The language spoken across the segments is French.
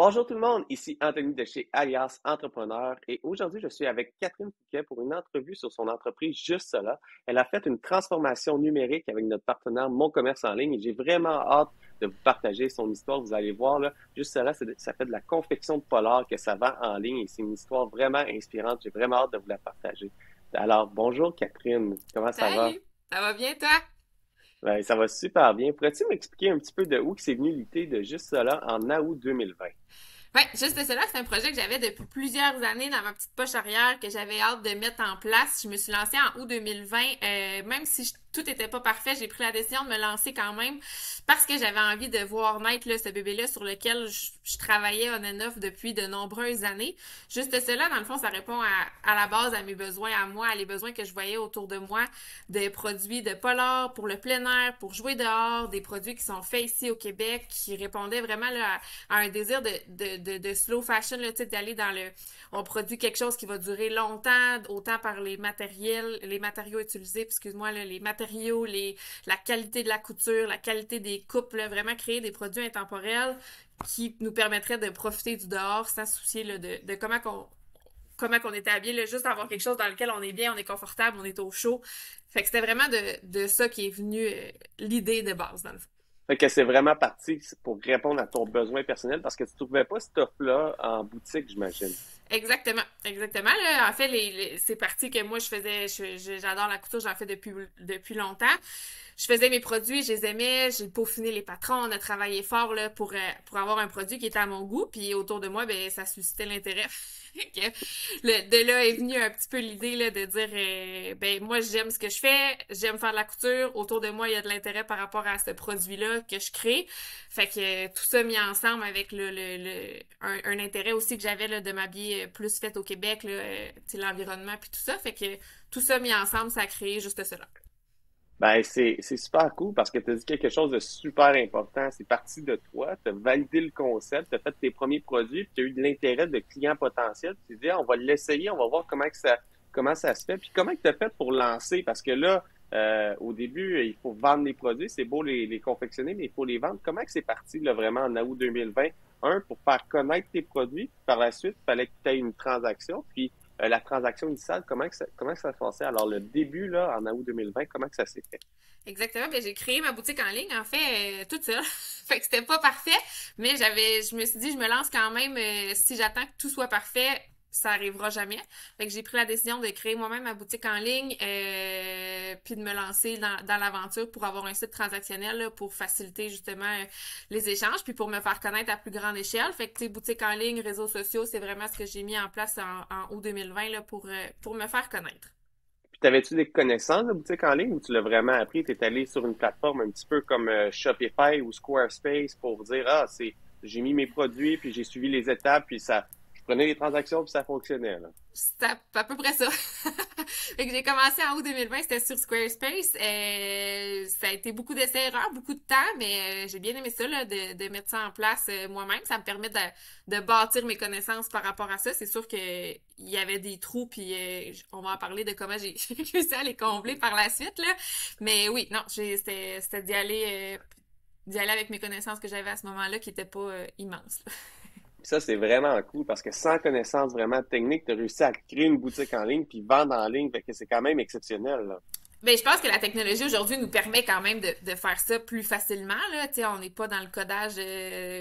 Bonjour tout le monde, ici Anthony de chez Alias Entrepreneur et aujourd'hui je suis avec Catherine Fouquet pour une entrevue sur son entreprise Juste Cela. Elle a fait une transformation numérique avec notre partenaire Mon Commerce en ligne et j'ai vraiment hâte de vous partager son histoire. Vous allez voir, là, Juste Cela, ça fait de la confection de polar que ça vend en ligne et c'est une histoire vraiment inspirante. J'ai vraiment hâte de vous la partager. Alors, bonjour Catherine, comment ça va? Salut, ça va bien toi? Ben, ça va super bien. Pourrais-tu m'expliquer un petit peu de où que c'est venu l'idée de Juste Cela en août 2020? Ouais, juste cela, c'est un projet que j'avais depuis plusieurs années dans ma petite poche arrière que j'avais hâte de mettre en place. Je me suis lancée en août 2020, même si tout était pas parfait, j'ai pris la décision de me lancer quand même parce que j'avais envie de voir naître là, ce bébé-là sur lequel je travaillais on and off depuis de nombreuses années. Juste cela, dans le fond, ça répond à la base à mes besoins, à moi, à les besoins que je voyais autour de moi, des produits de polar pour le plein air, pour jouer dehors, des produits qui sont faits ici au Québec, qui répondaient vraiment là, à un désir de slow fashion, là, d'aller dans le... On produit quelque chose qui va durer longtemps, autant par les matériaux utilisés, excuse-moi, là, les matériaux, la qualité de la couture, la qualité des coupes, là, vraiment créer des produits intemporels qui nous permettraient de profiter du dehors sans se soucier là, de comment qu'on était habillé, là, juste avoir quelque chose dans lequel on est bien, on est confortable, on est au chaud. Fait que c'était vraiment de ça qui est venu l'idée de base, dans le fond. Fait que c'est vraiment parti pour répondre à ton besoin personnel parce que tu trouvais pas cette offre-là en boutique, j'imagine. Exactement, exactement. Là, en fait, c'est parti que moi je faisais, j'adore la couture, j'en fais depuis longtemps. Je faisais mes produits, je les aimais, j'ai peaufiné les patrons, on a travaillé fort là pour avoir un produit qui était à mon goût, puis autour de moi, ben ça suscitait l'intérêt. De là est venue un petit peu l'idée là, de dire ben moi j'aime ce que je fais, j'aime faire de la couture, autour de moi il y a de l'intérêt par rapport à ce produit-là que je crée. Fait que tout ça mis ensemble avec un intérêt aussi que j'avais là, de m'habiller plus faite au Québec, là, l'environnement puis tout ça. Fait que tout ça mis ensemble, ça a créé juste cela. Ben, c'est super cool parce que tu as dit quelque chose de super important. C'est parti de toi, tu as validé le concept, tu as fait tes premiers produits, puis tu as eu de l'intérêt de clients potentiels. Tu t'es dit, ah, on va l'essayer, on va voir comment ça se fait. Puis comment tu as fait pour lancer? Parce que là, au début, il faut vendre les produits, c'est beau les confectionner, mais il faut les vendre. Comment que c'est parti là, vraiment en août 2020? Un, pour faire connaître tes produits, puis par la suite, il fallait que tu aies une transaction. Puis la transaction initiale, comment que ça se passait? Alors, le début, là, en août 2020, comment que ça s'est fait? Exactement. Ben, j'ai créé ma boutique en ligne, en fait, toute seule. Fait que c'était pas parfait, mais je me suis dit, je me lance quand même, si j'attends que tout soit parfait, ça arrivera jamais. Fait que j'ai pris la décision de créer moi-même ma boutique en ligne, puis de me lancer dans l'aventure pour avoir un site transactionnel, là, pour faciliter justement les échanges, puis pour me faire connaître à plus grande échelle. Fait que, tu sais, boutique en ligne, réseaux sociaux, c'est vraiment ce que j'ai mis en place en août 2020, là, pour me faire connaître. Puis, t'avais-tu des connaissances de boutique en ligne ou tu l'as vraiment appris? Tu es allé sur une plateforme un petit peu comme Shopify ou Squarespace pour dire, ah, j'ai mis mes produits, puis j'ai suivi les étapes, puis je prenais les transactions, puis ça fonctionnait, là. C'est à peu près ça. Fait que j'ai commencé en août 2020, c'était sur Squarespace. Ça a été beaucoup d'essais-erreurs, beaucoup de temps, mais j'ai bien aimé ça, là, de mettre ça en place moi-même. Ça me permet de bâtir mes connaissances par rapport à ça. C'est sûr qu'il y avait des trous, puis on va en parler de comment j'ai réussi à les combler par la suite, là. Mais oui, non, c'était d'y aller avec mes connaissances que j'avais à ce moment-là qui n'étaient pas immenses. Puis ça, c'est vraiment cool parce que sans connaissance vraiment technique, tu as réussi à créer une boutique en ligne puis vendre en ligne. Fait que c'est quand même exceptionnel, là. Ben, je pense que la technologie aujourd'hui nous permet quand même de faire ça plus facilement, là. Tu sais, on n'est pas dans le codage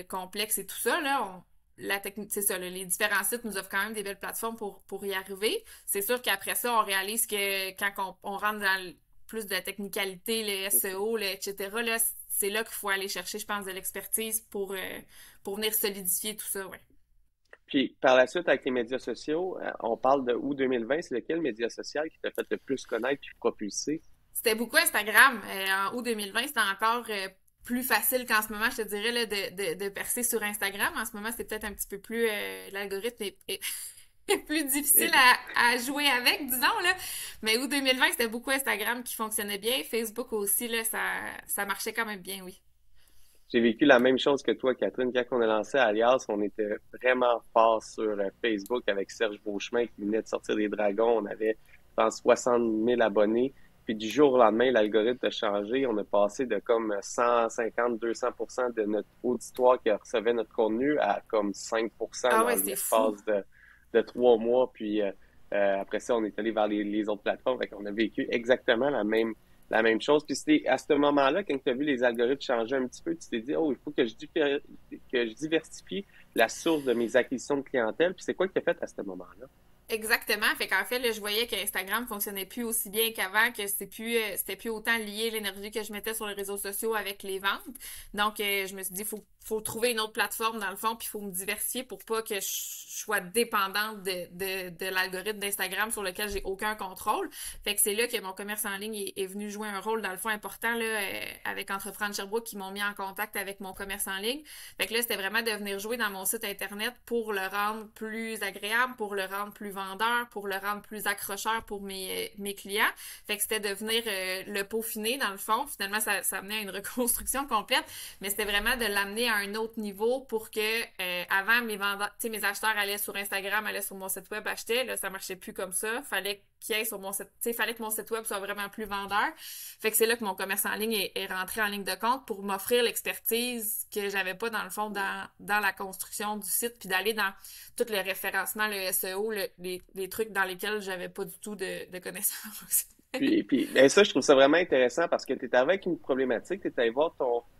complexe et tout ça, là. La technique, c'est ça, là, les différents sites nous offrent quand même des belles plateformes pour y arriver. C'est sûr qu'après ça, on réalise que quand on rentre dans plus de la technicalité, le SEO, etc., là, c'est là qu'il faut aller chercher, je pense, de l'expertise pour venir solidifier tout ça, ouais. Puis par la suite, avec les médias sociaux, on parle de août 2020, c'est lequel média social qui t'a fait le plus connaître puis propulser? C'était beaucoup Instagram. En août 2020, c'était encore plus facile qu'en ce moment, je te dirais, là, de percer sur Instagram. En ce moment, c'est peut-être un petit peu plus... l'algorithme est plus difficile à jouer avec, disons, là. Mais août 2020, c'était beaucoup Instagram qui fonctionnait bien. Facebook aussi, là, ça marchait quand même bien, oui. J'ai vécu la même chose que toi, Catherine. Quand on a lancé Alias, on était vraiment fort sur Facebook avec Serge Beauchemin qui venait de sortir des Dragons. On avait, je pense, 60 000 abonnés. Puis du jour au lendemain, l'algorithme a changé. On a passé de comme 150-200% de notre auditoire qui recevait notre contenu à comme 5% Ah dans ouais, c'est fou. l'espace de 3 mois. Puis après ça, on est allé vers les autres plateformes. Fait qu'on a vécu exactement la même chose. Puis c'était à ce moment-là, quand tu as vu les algorithmes changer un petit peu, tu t'es dit, oh, il faut que je diversifie la source de mes acquisitions de clientèle. Puis c'est quoi que tu as fait à ce moment-là? Exactement. Fait qu'en fait, là, je voyais qu'Instagram fonctionnait plus aussi bien qu'avant, que c'était plus autant lié l'énergie que je mettais sur les réseaux sociaux avec les ventes. Donc, je me suis dit, faut trouver une autre plateforme dans le fond, puis il faut me diversifier pour pas que je sois dépendante de l'algorithme d'Instagram sur lequel j'ai aucun contrôle. Fait que c'est là que mon commerce en ligne est venu jouer un rôle dans le fond important là, avec Entreprendre Sherbrooke qui m'ont mis en contact avec mon commerce en ligne. Fait que là, c'était vraiment de venir jouer dans mon site internet pour le rendre plus agréable, pour le rendre plus vendeur, pour le rendre plus accrocheur pour mes clients. Fait que c'était de venir le peaufiner dans le fond. Finalement, ça menait à une reconstruction complète, mais c'était vraiment de l'amener à un autre niveau pour que avant mes vendeurs, tu sais, mes acheteurs allaient sur Instagram, allaient sur mon site web, achetaient. Là, ça marchait plus comme ça. Fallait qu'il y ait sur mon site, tu sais, fallait que mon site web soit vraiment plus vendeur. Fait que c'est là que mon commerce en ligne est rentré en ligne de compte pour m'offrir l'expertise que j'avais pas dans le fond dans la construction du site, puis d'aller dans tout le référencement, le SEO, les trucs dans lesquels j'avais pas du tout de connaissances. Puis ben ça, je trouve ça vraiment intéressant parce que tu es avec une problématique, tu es allé voir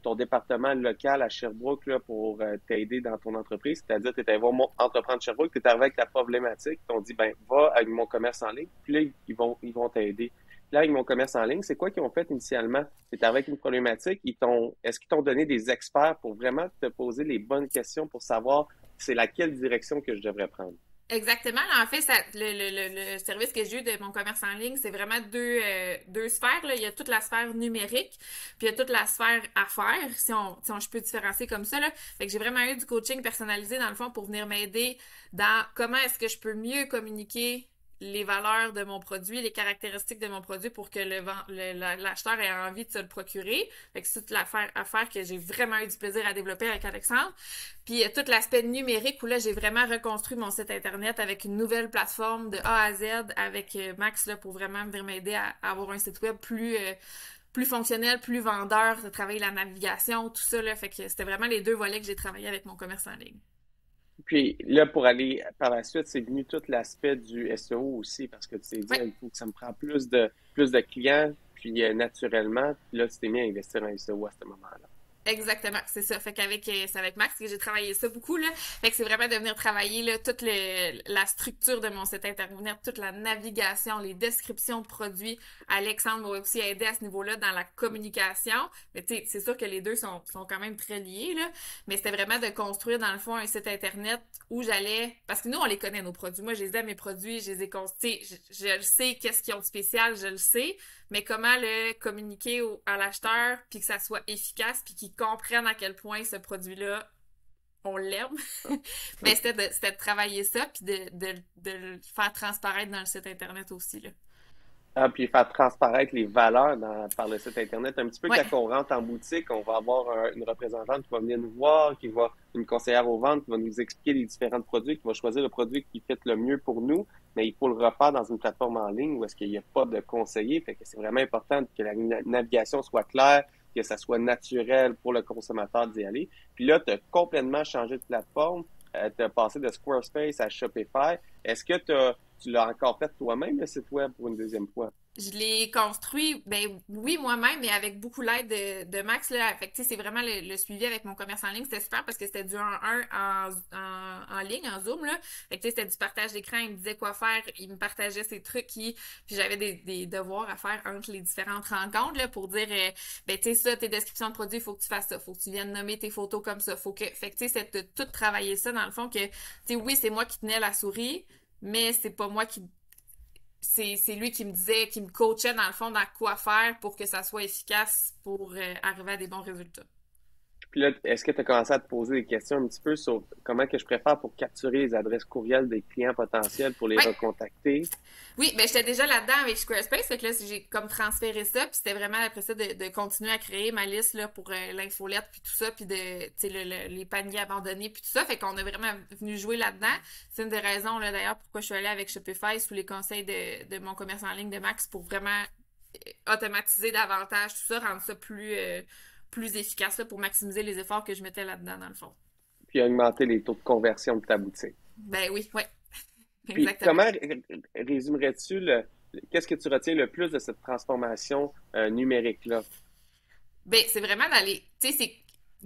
ton département local à Sherbrooke là, pour t'aider dans ton entreprise, c'est-à-dire tu es allé voir Entreprendre Sherbrooke, tu es arrivé avec la problématique, ils t'ont dit, ben, va avec mon commerce en ligne, puis là, ils vont t'aider. Puis là, avec mon commerce en ligne, c'est quoi qu'ils ont fait initialement? Tu es avec une problématique, est-ce qu'ils t'ont donné des experts pour vraiment te poser les bonnes questions pour savoir c'est laquelle direction que je devrais prendre? Exactement. En fait, le service que j'ai eu de mon commerce en ligne, c'est vraiment deux sphères. Là. Il y a toute la sphère numérique, puis il y a toute la sphère affaires, si je peux différencier comme ça. Là. Fait que j'ai vraiment eu du coaching personnalisé, dans le fond, pour venir m'aider dans comment est-ce que je peux mieux communiquer les valeurs de mon produit, les caractéristiques de mon produit pour que l'acheteur ait envie de se le procurer. Fait que c'est toute l'affaire que j'ai vraiment eu du plaisir à développer avec Alexandre. Puis tout l'aspect numérique où là, j'ai vraiment reconstruit mon site internet avec une nouvelle plateforme de A à Z avec Max là, pour vraiment venir m'aider à avoir un site web plus fonctionnel, plus vendeur, de travailler la navigation, tout ça. Là, fait que c'était vraiment les deux volets que j'ai travaillé avec mon commerce en ligne. Puis là, pour aller par la suite, c'est venu tout l'aspect du SEO aussi, parce que tu t'es dit, Oui. il faut que ça me prend plus de clients, puis naturellement, puis là, tu t'es mis à investir en SEO à ce moment-là. Exactement, c'est ça. Fait qu'avec c'est avec Max que j'ai travaillé ça beaucoup là. Fait que c'est vraiment de venir travailler là toute la structure de mon site internet, toute la navigation, les descriptions de produits. Alexandre m'a aussi aidé à ce niveau-là dans la communication. Mais tu sais, c'est sûr que les deux sont quand même très liés là. Mais c'était vraiment de construire dans le fond un site internet où j'allais parce que nous on les connaît nos produits. Moi, je les aime mes produits, je les ai construits. Je le sais qu'est-ce qu'ils ont de spécial, je le sais mais comment le communiquer à l'acheteur puis que ça soit efficace puis qu'il comprenne à quel point ce produit-là, on l'aime. Mais c'était de travailler ça puis de le faire transparaître dans le site internet aussi, là. Ah, puis faire transparaître les valeurs par le site Internet. Un petit peu Ouais, quand on rentre en boutique, on va avoir une représentante qui va venir nous voir, une conseillère aux ventes qui va nous expliquer les différents produits, qui va choisir le produit qui fait le mieux pour nous, mais il faut le refaire dans une plateforme en ligne où est-ce qu'il n'y a pas de conseiller. Fait que c'est vraiment important que la navigation soit claire, que ça soit naturel pour le consommateur d'y aller. Puis là, tu as complètement changé de plateforme. Tu as passé de Squarespace à Shopify. Est-ce que tu l'as encore fait toi-même, le site web, pour une deuxième fois? je l'ai construit, ben oui, moi-même, mais avec beaucoup l'aide de Max, là. Fait que, tu sais, c'est vraiment le suivi avec mon commerce en ligne. C'était super parce que c'était du 1-1 en ligne, en Zoom, là. Fait que, tu sais, c'était du partage d'écran. Il me disait quoi faire. Il me partageait ses trucs. Puis j'avais des devoirs à faire entre les différentes rencontres, là, pour dire, ben, tu sais, ça, tes descriptions de produits, il faut que tu fasses ça. Faut que tu viennes nommer tes photos comme ça. Fait que, tu sais, c'est de tout travailler ça, dans le fond, que, tu sais, oui, c'est moi qui tenais la souris, mais c'est pas moi qui c'est lui qui me disait, qui me coachait dans le fond dans quoi faire pour que ça soit efficace pour arriver à des bons résultats. Puis là, est-ce que tu as commencé à te poser des questions un petit peu sur comment que je préfère pour capturer les adresses courriels des clients potentiels pour les Oui, recontacter? oui, ben j'étais déjà là-dedans avec Squarespace, fait que là j'ai comme transféré ça, puis c'était vraiment après ça de continuer à créer ma liste là pour l'infolette puis tout ça, puis de tu sais les paniers abandonnés puis tout ça, fait qu'on a vraiment venu jouer là-dedans. C'est une des raisons là d'ailleurs pourquoi je suis allée avec Shopify sous les conseils de mon commerce en ligne de Max pour vraiment automatiser davantage tout ça, rendre ça plus efficace là, pour maximiser les efforts que je mettais là-dedans, dans le fond. Puis augmenter les taux de conversion de ta boutique. Ben oui, ouais, Puis exactement. comment résumerais-tu qu'est-ce que tu retiens le plus de cette transformation numérique-là? Ben, c'est vraiment d'aller, tu sais, c'est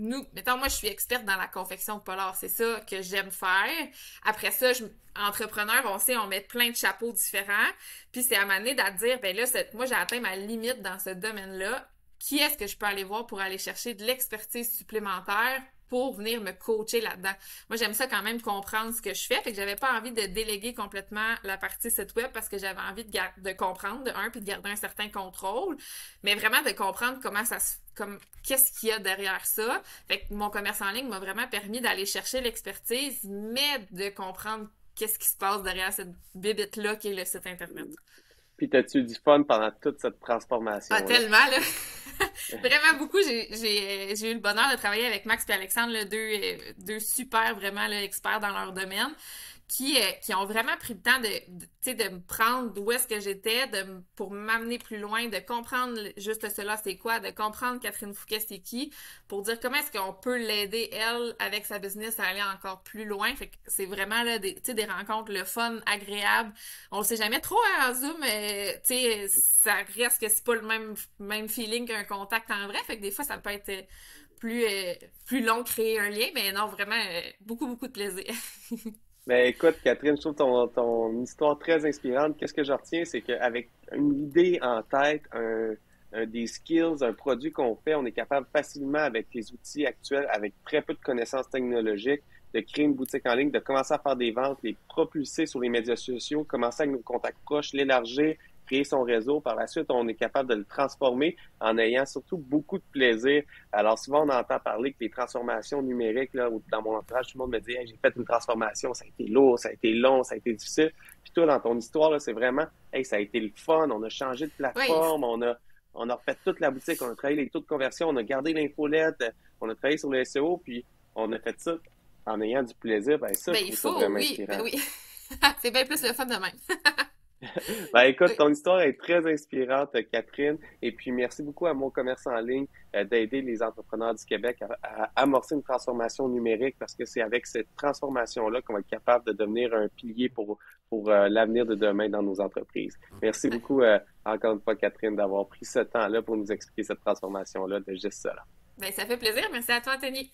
nous, mettons, moi, je suis experte dans la confection de polar, c'est ça que j'aime faire. Après ça, entrepreneur, on sait, on met plein de chapeaux différents, puis c'est à m'amener à dire, ben là, moi, j'ai atteint ma limite dans ce domaine-là. Qui est-ce que je peux aller voir pour aller chercher de l'expertise supplémentaire pour venir me coacher là-dedans? Moi, j'aime ça quand même comprendre ce que je fais, fait que j'avais pas envie de déléguer complètement la partie site web parce que j'avais envie de comprendre, de un, puis de garder un certain contrôle, mais vraiment de comprendre comment ça se comme qu'est-ce qu'il y a derrière ça. Fait que mon commerce en ligne m'a vraiment permis d'aller chercher l'expertise, mais de comprendre qu'est-ce qui se passe derrière cette bibite-là qui est le site Internet. Puis t'as-tu eu du fun pendant toute cette Ah, transformation-là? tellement, là! Vraiment beaucoup. J'ai eu le bonheur de travailler avec Max et Alexandre, là, deux super, vraiment, là, experts dans leur domaine, qui ont vraiment pris le temps tu sais, de me prendre d'où est-ce que j'étais, pour m'amener plus loin, de comprendre juste cela, c'est quoi, de comprendre Catherine Fouquet, c'est qui, pour dire comment est-ce qu'on peut l'aider, elle, avec sa business, à aller encore plus loin. Fait que c'est vraiment, là, tu sais, des rencontres, le fun, agréable. On le sait jamais trop en Zoom, tu sais, ça reste que c'est pas le même feeling qu'un contact en vrai. Fait que des fois, ça peut être plus, euh, plus long de créer un lien, mais non, vraiment, beaucoup, beaucoup de plaisir. Ben écoute, Catherine, je trouve ton histoire très inspirante. Qu'est-ce que je retiens, c'est qu'avec une idée en tête, des skills, un produit qu'on fait, on est capable facilement, avec les outils actuels, avec très peu de connaissances technologiques, de créer une boutique en ligne, de commencer à faire des ventes, les propulser sur les médias sociaux, commencer avec nos contacts proches, l'élargir, créer son réseau. Par la suite, on est capable de le transformer en ayant surtout beaucoup de plaisir. Alors souvent, on entend parler que les transformations numériques, là, dans mon entourage, tout le monde me dit hey, j'ai fait une transformation, ça a été lourd, ça a été long, ça a été difficile. Puis toi, dans ton histoire, là, c'est vraiment hey, ça a été le fun, on a changé de Oui, plateforme, on a refait toute la boutique, on a travaillé les taux de conversion, on a gardé l'infolette, on a travaillé sur le SEO, puis on a fait ça en ayant du plaisir. Ben ça, je ben il trouve ça faut, vraiment oui, ben inspirant. oui. C'est bien plus le fun de même. Ben écoute, Oui. ton histoire est très inspirante, Catherine. Et puis merci beaucoup à Mon Commerce en ligne d'aider les entrepreneurs du Québec à amorcer une transformation numérique parce que c'est avec cette transformation-là qu'on va être capable de devenir un pilier pour l'avenir de demain dans nos entreprises. Merci beaucoup encore une fois, Catherine, d'avoir pris ce temps-là pour nous expliquer cette transformation-là de juste cela. Ben ça fait plaisir. Merci à toi, Anthony.